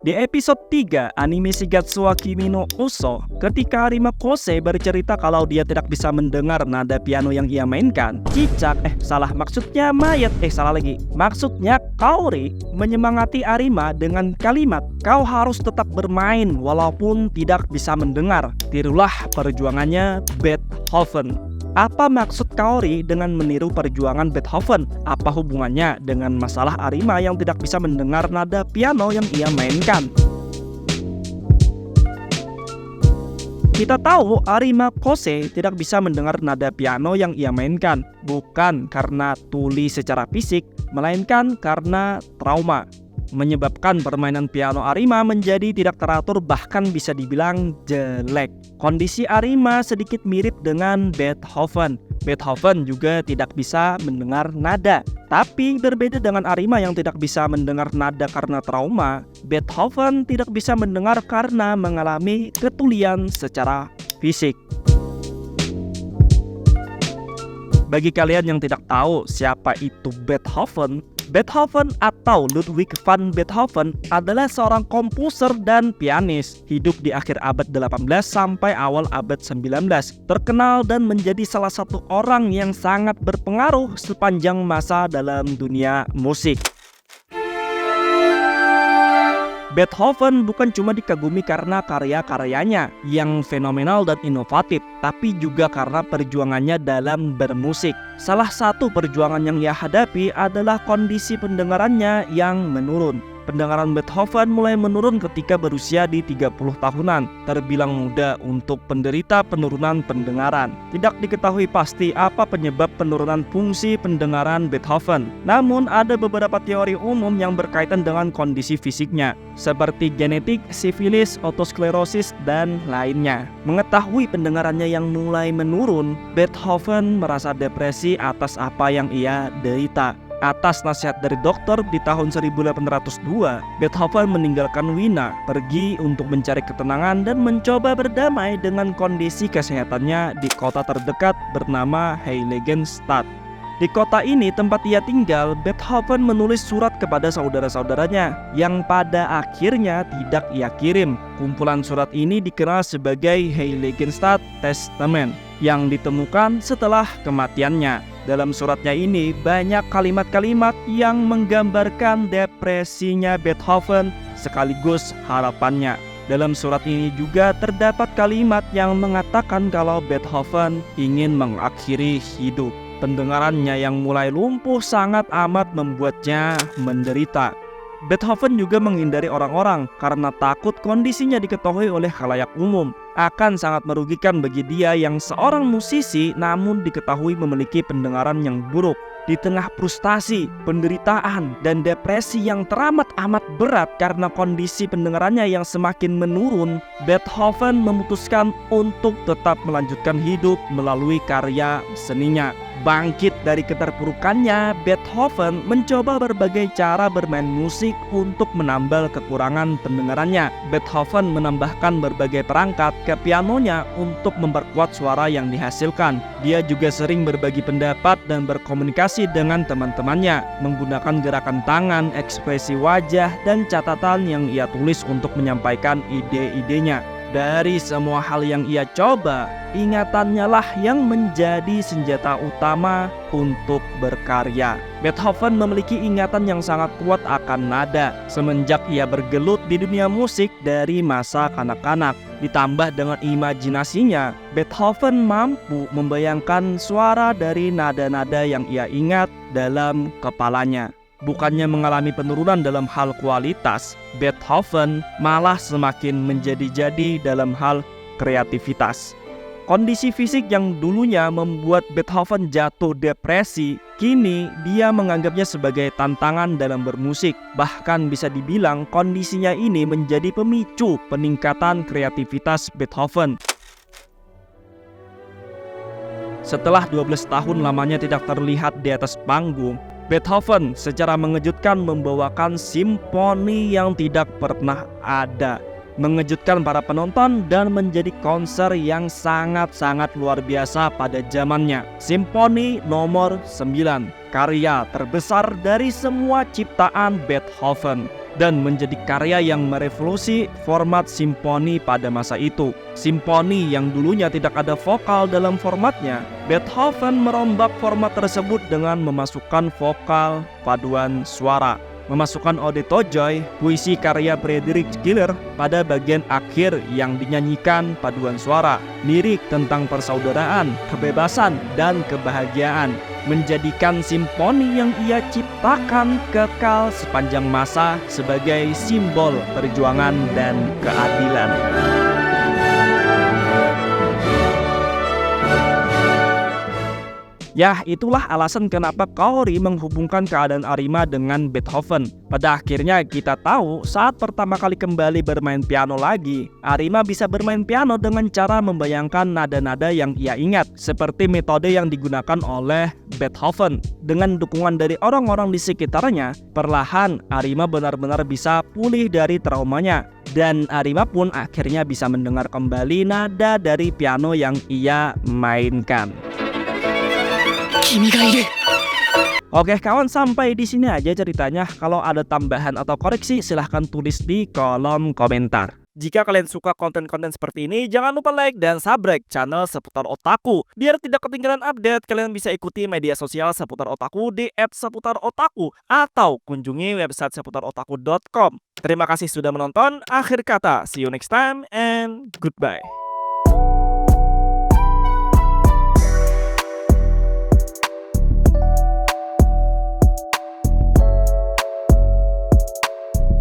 Di episode 3 anime Shigatsu wa Kimi no Uso, ketika Arima Kose bercerita kalau dia tidak bisa mendengar nada piano yang ia mainkan, maksudnya Kaori menyemangati Arima dengan kalimat, "Kau harus tetap bermain walaupun tidak bisa mendengar." Tirulah perjuangannya Beethoven. Apa maksud Kaori dengan meniru perjuangan Beethoven? Apa hubungannya dengan masalah Arima yang tidak bisa mendengar nada piano yang ia mainkan? Kita tahu Arima Kose tidak bisa mendengar nada piano yang ia mainkan, bukan karena tuli secara fisik, melainkan karena trauma. Menyebabkan permainan piano Arima menjadi tidak teratur, bahkan bisa dibilang jelek. Kondisi Arima sedikit mirip dengan Beethoven. Beethoven juga tidak bisa mendengar nada. Tapi berbeda dengan Arima yang tidak bisa mendengar nada karena trauma, Beethoven tidak bisa mendengar karena mengalami ketulian secara fisik. Bagi kalian yang tidak tahu siapa itu Beethoven, Beethoven atau Ludwig van Beethoven adalah seorang komposer dan pianis hidup di akhir abad 18 sampai awal abad 19. Terkenal dan menjadi salah satu orang yang sangat berpengaruh sepanjang masa dalam dunia musik. Beethoven bukan cuma dikagumi karena karya-karyanya yang fenomenal dan inovatif, tapi juga karena perjuangannya dalam bermusik. Salah satu perjuangan yang ia hadapi adalah kondisi pendengarannya yang menurun. Pendengaran Beethoven mulai menurun ketika berusia di 30 tahunan, terbilang muda untuk penderita penurunan pendengaran. Tidak diketahui pasti apa penyebab penurunan fungsi pendengaran Beethoven. Namun ada beberapa teori umum yang berkaitan dengan kondisi fisiknya, seperti genetik, sifilis, otosklerosis, dan lainnya. Mengetahui pendengarannya yang mulai menurun, Beethoven merasa depresi atas apa yang ia derita. Atas nasihat dari dokter di tahun 1802, Beethoven meninggalkan Wina, pergi untuk mencari ketenangan dan mencoba berdamai dengan kondisi kesehatannya di kota terdekat bernama Heiligenstadt. Di kota ini tempat ia tinggal, Beethoven menulis surat kepada saudara-saudaranya yang pada akhirnya tidak ia kirim. Kumpulan surat ini dikenal sebagai Heiligenstadt Testament yang ditemukan setelah kematiannya. Dalam suratnya ini banyak kalimat-kalimat yang menggambarkan depresinya Beethoven sekaligus harapannya. Dalam surat ini juga terdapat kalimat yang mengatakan kalau Beethoven ingin mengakhiri hidup. Pendengarannya yang mulai lumpuh sangat amat membuatnya menderita. Beethoven juga menghindari orang-orang karena takut kondisinya diketahui oleh khalayak umum. Akan sangat merugikan bagi dia yang seorang musisi namun diketahui memiliki pendengaran yang buruk. Di tengah frustasi, penderitaan, dan depresi yang teramat-amat berat karena kondisi pendengarannya yang semakin menurun, Beethoven memutuskan untuk tetap melanjutkan hidup melalui karya seninya. Bangkit dari keterpurukannya, Beethoven mencoba berbagai cara bermain musik untuk menambal kekurangan pendengarannya. Beethoven menambahkan berbagai perangkat ke pianonya untuk memperkuat suara yang dihasilkan. Dia juga sering berbagi pendapat dan berkomunikasi dengan teman-temannya, menggunakan gerakan tangan, ekspresi wajah, dan catatan yang ia tulis untuk menyampaikan ide-idenya. Dari semua hal yang ia coba, ingatannya lah yang menjadi senjata utama untuk berkarya. Beethoven memiliki ingatan yang sangat kuat akan nada semenjak ia bergelut di dunia musik dari masa kanak-kanak. Ditambah dengan imajinasinya, Beethoven mampu membayangkan suara dari nada-nada yang ia ingat dalam kepalanya. Bukannya mengalami penurunan dalam hal kualitas, Beethoven malah semakin menjadi-jadi dalam hal kreativitas. Kondisi fisik yang dulunya membuat Beethoven jatuh depresi, kini dia menganggapnya sebagai tantangan dalam bermusik. Bahkan bisa dibilang kondisinya ini menjadi pemicu peningkatan kreativitas Beethoven. Setelah 12 tahun lamanya tidak terlihat di atas panggung, Beethoven secara mengejutkan membawakan simfoni yang tidak pernah ada, mengejutkan para penonton dan menjadi konser yang sangat-sangat luar biasa pada zamannya. Simfoni nomor 9, karya terbesar dari semua ciptaan Beethoven. dan menjadi karya yang merevolusi format simfoni pada masa itu. Simfoni yang dulunya tidak ada vokal dalam formatnya, Beethoven merombak format tersebut dengan memasukkan vokal paduan suara. Memasukkan Ode to Joy, puisi karya Friedrich Schiller pada bagian akhir yang dinyanyikan paduan suara, lirik tentang persaudaraan, kebebasan, dan kebahagiaan, menjadikan simfoni yang ia ciptakan kekal sepanjang masa sebagai simbol perjuangan dan keadilan. Ya, itulah alasan kenapa Kaori menghubungkan keadaan Arima dengan Beethoven. Pada akhirnya kita tahu saat pertama kali kembali bermain piano lagi, Arima bisa bermain piano dengan cara membayangkan nada-nada yang ia ingat, seperti metode yang digunakan oleh Beethoven. Dengan dukungan dari orang-orang di sekitarnya, perlahan Arima benar-benar bisa pulih dari traumanya. Dan Arima pun akhirnya bisa mendengar kembali nada dari piano yang ia mainkan. Oke kawan, sampai di sini aja ceritanya. Kalau ada tambahan atau koreksi silahkan tulis di kolom komentar. Jika kalian suka konten-konten seperti ini, jangan lupa like dan subscribe channel Seputar Otaku. Biar tidak ketinggalan update, kalian bisa ikuti media sosial Seputar Otaku di @seputarotaku atau kunjungi website seputarotaku.com. Terima kasih sudah menonton. Akhir kata, see you next time and goodbye.